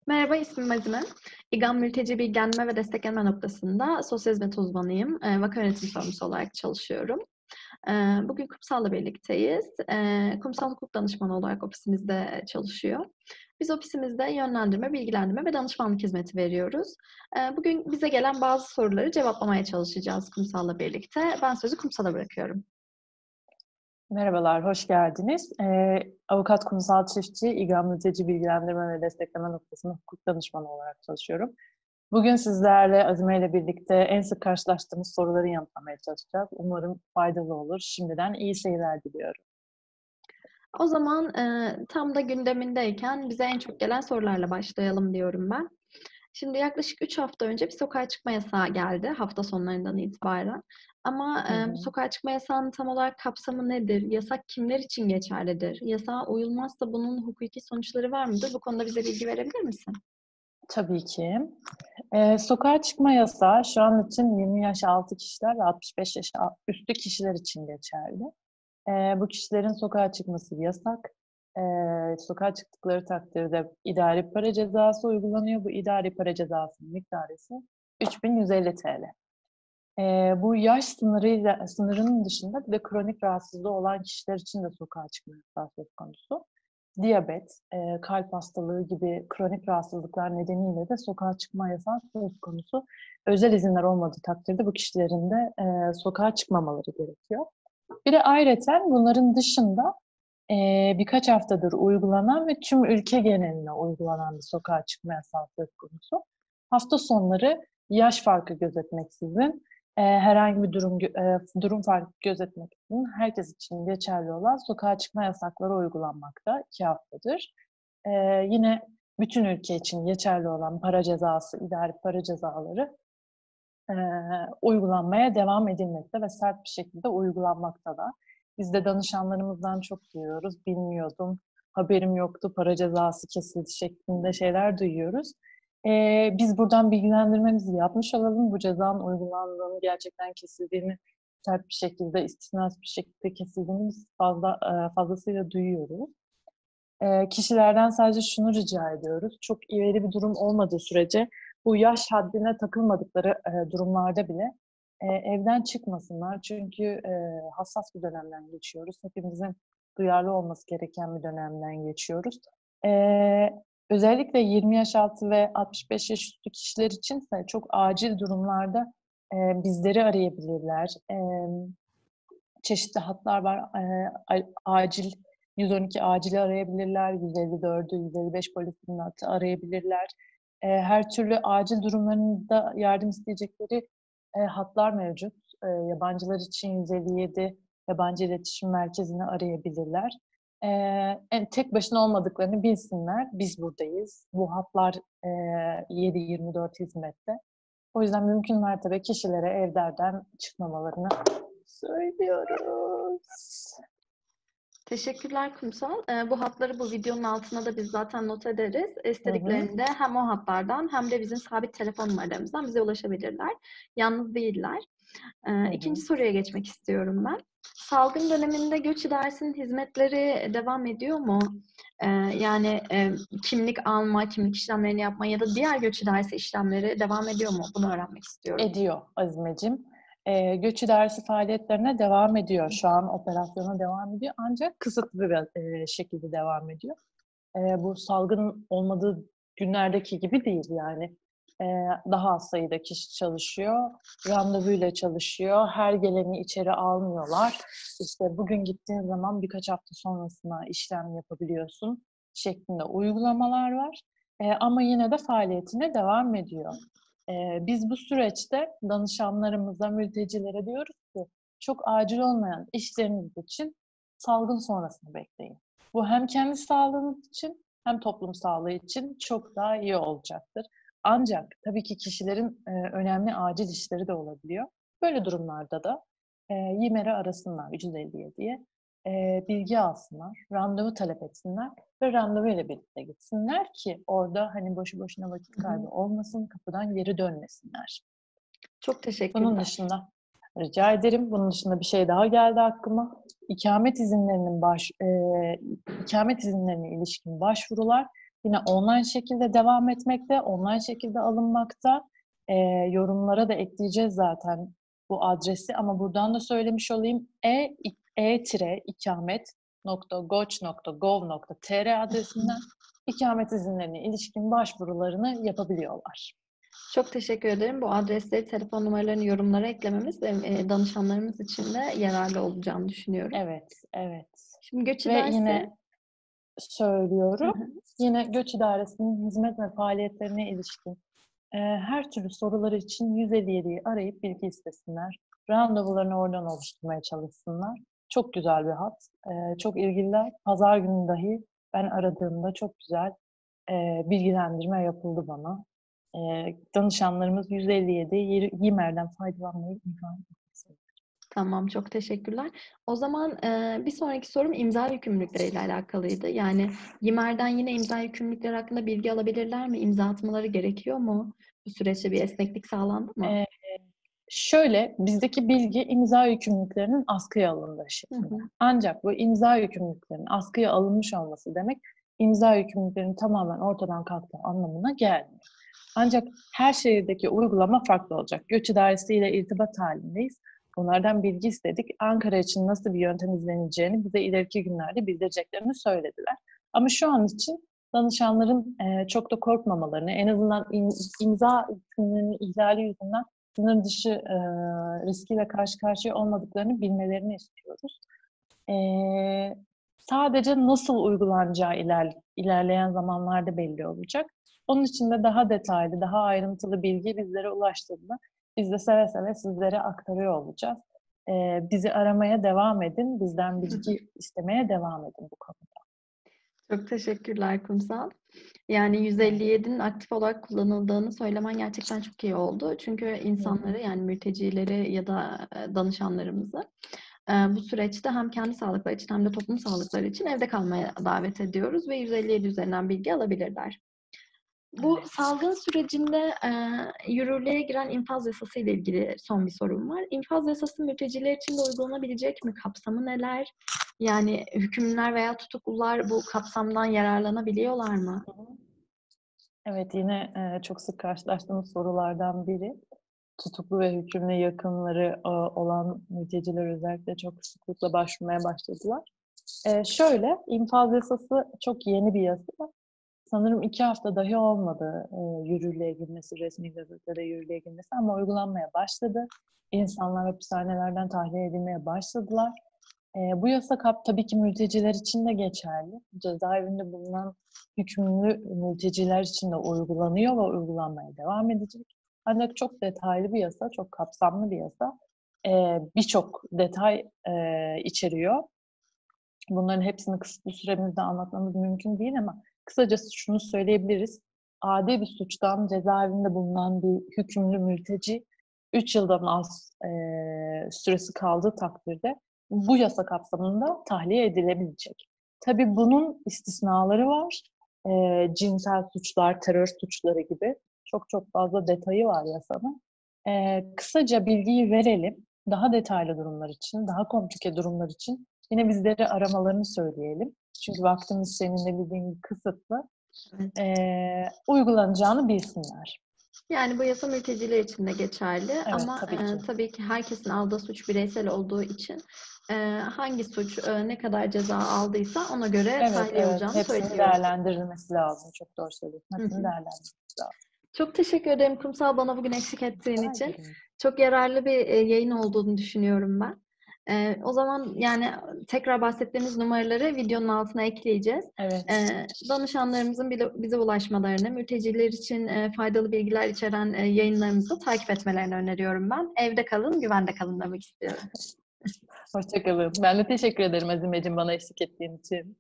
Merhaba, ismim Azime. İGAM Mülteci Bilgilendirme ve Destekleme noktasında sosyal hizmet uzmanıyım. Vaka yönetim sorumlusu olarak çalışıyorum. Bugün Kumsal'la birlikteyiz. Kumsal hukuk danışmanı olarak ofisimizde çalışıyor. Biz ofisimizde yönlendirme, bilgilendirme ve danışmanlık hizmeti veriyoruz. Bugün bize gelen bazı soruları cevaplamaya çalışacağız Kumsal'la birlikte. Ben sözü Kumsal'a bırakıyorum. Merhabalar, hoş geldiniz. Avukat Kumsal Çiftçi, İGAM Mülteci Bilgilendirme ve Destekleme noktasında hukuk danışmanı olarak çalışıyorum. Bugün sizlerle Azime ile birlikte en sık karşılaştığımız soruları yanıtlamaya çalışacağız. Umarım faydalı olur. Şimdiden iyi seyirler diliyorum. O zaman tam da gündemindeyken bize en çok gelen sorularla başlayalım diyorum ben. Şimdi yaklaşık 3 hafta önce bir sokağa çıkma yasağı geldi hafta sonlarından itibaren. Ama Hı bu hı. sokağa çıkma yasağının tam olarak kapsamı nedir? Yasak kimler için geçerlidir? Yasağa uyulmazsa bunun hukuki sonuçları var mıdır? Bu konuda bize bilgi verebilir misin? Tabii ki. Sokağa çıkma yasağı şu an için 20 yaş altı kişiler ve 65 yaş üstü kişiler için geçerli. Bu kişilerin sokağa çıkması yasak. Sokağa çıktıkları takdirde idari para cezası uygulanıyor. Bu idari para cezasının miktarı ise 3.150 TL. Bu yaş sınırının dışında bir de kronik rahatsızlığı olan kişiler için de sokağa çıkma yasağı söz konusu. Diyabet, kalp hastalığı gibi kronik rahatsızlıklar nedeniyle de sokağa çıkma yasağı söz konusu. Özel izinler olmadığı takdirde bu kişilerin de sokağa çıkmamaları gerekiyor. Bir de ayrıyeten bunların dışında birkaç haftadır uygulanan ve tüm ülke geneline uygulanan bir sokağa çıkma yasağı söz konusu. Hafta sonları yaş farkı gözetmeksizin, herhangi bir durum farkı gözetmeksizin herkes için geçerli olan sokağa çıkma yasakları uygulanmakta 2 haftadır. Yine bütün ülke için geçerli olan para cezası, idari para cezaları uygulanmaya devam edilmekte ve sert bir şekilde uygulanmakta da. Biz de danışanlarımızdan çok duyuyoruz. Bilmiyordum, haberim yoktu, para cezası kesildi şeklinde şeyler duyuyoruz. Biz buradan bilgilendirmemizi yapmış olalım. Bu cezanın uygulandığını, gerçekten kesildiğini, sert bir şekilde, istisnai bir şekilde kesildiğini biz fazlasıyla duyuyoruz. Kişilerden sadece şunu rica ediyoruz. Çok ileri bir durum olmadığı sürece bu yaş haddine takılmadıkları durumlarda bile evden çıkmasınlar. Çünkü hassas bir dönemden geçiyoruz. Hepimizin duyarlı olması gereken bir dönemden geçiyoruz. Özellikle 20 yaş altı ve 65 yaş üstü kişiler içinse çok acil durumlarda bizleri arayabilirler. Çeşitli hatlar var. Acil 112 acili arayabilirler, 154'ü, 155 polisinin hattı arayabilirler. Her türlü acil durumlarında yardım isteyecekleri hatlar mevcut. Yabancılar için 157 yabancı iletişim merkezini arayabilirler. Tek başına olmadıklarını bilsinler. Biz buradayız. Bu hatlar 7/24 hizmette. O yüzden mümkün mertebe kişilere evlerden çıkmamalarını söylüyoruz. Teşekkürler Kumsal. Bu hatları bu videonun altına da biz zaten not ederiz. Hı hı. İstediklerinde hem o hatlardan hem de bizim sabit telefon numaralarımızdan bize ulaşabilirler. Yalnız değiller. Hı İkinci hı. soruya geçmek istiyorum ben. Salgın döneminde göç idaresinin hizmetleri devam ediyor mu? Yani kimlik alma, kimlik işlemlerini yapma ya da diğer göç idaresi işlemleri devam ediyor mu? Bunu öğrenmek istiyorum. Ediyor Azimeciğim. Göç idaresi faaliyetlerine devam ediyor. Şu an operasyona devam ediyor. Ancak kısıtlı bir şekilde devam ediyor. Bu salgın olmadığı günlerdeki gibi değil yani. Daha az sayıda kişi çalışıyor. Randevuyla çalışıyor. Her geleni içeri almıyorlar. İşte bugün gittiğin zaman birkaç hafta sonrasına işlem yapabiliyorsun şeklinde uygulamalar var. Ama yine de faaliyetine devam ediyor. Biz bu süreçte danışanlarımıza, mültecilere diyoruz ki çok acil olmayan işleriniz için salgın sonrasını bekleyin. Bu hem kendi sağlığınız için hem toplum sağlığı için çok daha iyi olacaktır. Ancak tabii ki kişilerin önemli acil işleri de olabiliyor. Böyle durumlarda da YİMER'i arasınlar 357'ye, bilgi alsınlar, randevu talep etsinler ve randevu ile birlikte gitsinler ki orada hani boşu boşuna vakit kaybı olmasın, kapıdan geri dönmesinler. Çok Bunun teşekkürler. dışında rica ederim. Bunun dışında bir şey daha geldi aklıma. İkamet izinlerine ilişkin başvurular yine online şekilde devam etmekte, online şekilde alınmakta. Yorumlara da ekleyeceğiz zaten bu adresi ama buradan da söylemiş olayım. e-ikamet.goç.gov.tr adresinden ikamet izinlerine ilişkin başvurularını yapabiliyorlar. Çok teşekkür ederim. Bu adresleri, telefon numaralarını yorumlara eklememiz danışanlarımız için de yararlı olacağını düşünüyorum. Evet, evet. Şimdi göç Ve idaresi... yine Hı söylüyorum, hı. yine Göç İdaresi'nin hizmet ve faaliyetlerine ilişkin her türlü soruları için 157'yi arayıp bilgi istesinler. Randevularını oradan oluşturmaya çalışsınlar. Çok güzel bir hat. Çok ilgililer. Pazar günü dahi ben aradığımda çok güzel bilgilendirme yapıldı bana. Danışanlarımız 157 YİMER'den faydalanmayı ihmal etmesin. Tamam, çok teşekkürler. O zaman bir sonraki sorum imza yükümlülükleriyle alakalıydı. Yani YİMER'den yine imza yükümlülükleri hakkında bilgi alabilirler mi? İmza atmaları gerekiyor mu? Bu süreçte bir esneklik sağlandı mı? Ee, Şöyle, bizdeki bilgi imza yükümlülüklerinin askıya alındığı Hı şeklinde. hı. Ancak bu imza yükümlülüklerinin askıya alınmış olması demek, imza yükümlülüklerinin tamamen ortadan kalktığı anlamına gelmiyor. Ancak her şehirdeki uygulama farklı olacak. Göç İdaresi ile irtibat halindeyiz. Onlardan bilgi istedik. Ankara için nasıl bir yöntem izleneceğini bize ileriki günlerde bildireceklerini söylediler. Ama şu an için danışanların çok da korkmamalarını, en azından imza yükümlülüğünün ihlali yüzünden sınır dışı riskiyle karşı karşıya olmadıklarını bilmelerini istiyoruz. Sadece nasıl uygulanacağı ilerleyen zamanlarda belli olacak. Onun için de daha detaylı, daha ayrıntılı bilgi bizlere ulaştığında biz de seve seve sizlere aktarıyor olacağız. Bizi aramaya devam edin, bizden bilgi istemeye devam edin bu konuda. Çok teşekkürler Kumsal. Yani 157'nin aktif olarak kullanıldığını söylemen gerçekten çok iyi oldu. Çünkü insanları yani mültecileri ya da danışanlarımızı bu süreçte hem kendi sağlıkları için hem de toplum sağlıkları için evde kalmaya davet ediyoruz ve 157 üzerinden bilgi alabilirler. Bu Evet. salgın sürecinde yürürlüğe giren infaz yasası ile ilgili son bir sorum var. İnfaz yasası mülteciler için de uygulanabilecek mi? Kapsamı neler? Yani hükümlüler veya tutuklular bu kapsamdan yararlanabiliyorlar mı? Evet, yine çok sık karşılaştığımız sorulardan biri. Tutuklu ve hükümlü yakınları olan mülteciler özellikle çok sıklıkla başvurmaya başladılar. Şöyle, infaz yasası çok yeni bir yasa. Sanırım 2 hafta dahi olmadı yürürlüğe girmesi, resmi gazetede yürürlüğe girmesi ama uygulanmaya başladı. İnsanlar hapishanelerden tahliye edilmeye başladılar. Bu yasa tabii ki mülteciler için de geçerli. Cezaevinde bulunan hükümlü mülteciler için de uygulanıyor ve uygulanmaya devam edecek. Ancak çok detaylı bir yasa, çok kapsamlı bir yasa. Birçok detay içeriyor. Bunların hepsini kısıtlı süremizde anlatmamız mümkün değil ama kısacası şunu söyleyebiliriz. Adi bir suçtan cezaevinde bulunan bir hükümlü mülteci 3 yıldan az süresi kaldığı takdirde bu yasa kapsamında tahliye edilebilecek. Tabii bunun istisnaları var. Cinsel suçlar, terör suçları gibi çok çok fazla detayı var yasanın. Kısaca bilgiyi verelim. Daha detaylı durumlar için, daha komplike durumlar için yine bizleri aramalarını söyleyelim. Çünkü vaktimiz senin de bildiğin gibi kısıtlı. Evet. Uygulanacağını bilsinler. Yani bu yasa mülteciler için de geçerli Evet, ama tabii ki. tabii ki herkesin aldığı suç bireysel olduğu için hangi suç ne kadar ceza aldıysa ona göre Evet, tahliye evet. olacağını Hepsinin söylüyoruz. değerlendirilmesi lazım. Çok doğru söylüyorsun. Hı Hepsinin hı. değerlendirilmesi lazım. Çok teşekkür ederim Kumsal bana bugün eşlik ettiğin Rica için. ederim. Çok yararlı bir yayın olduğunu düşünüyorum ben. O zaman yani tekrar bahsettiğimiz numaraları videonun altına ekleyeceğiz. Evet. Danışanlarımızın bize ulaşmalarını, mülteciler için faydalı bilgiler içeren yayınlarımızı takip etmelerini öneriyorum ben. Evde kalın, güvende kalın demek istiyorum. Hoşça kalın. Ben de teşekkür ederim Azimeciğim bana eşlik ettiğin için.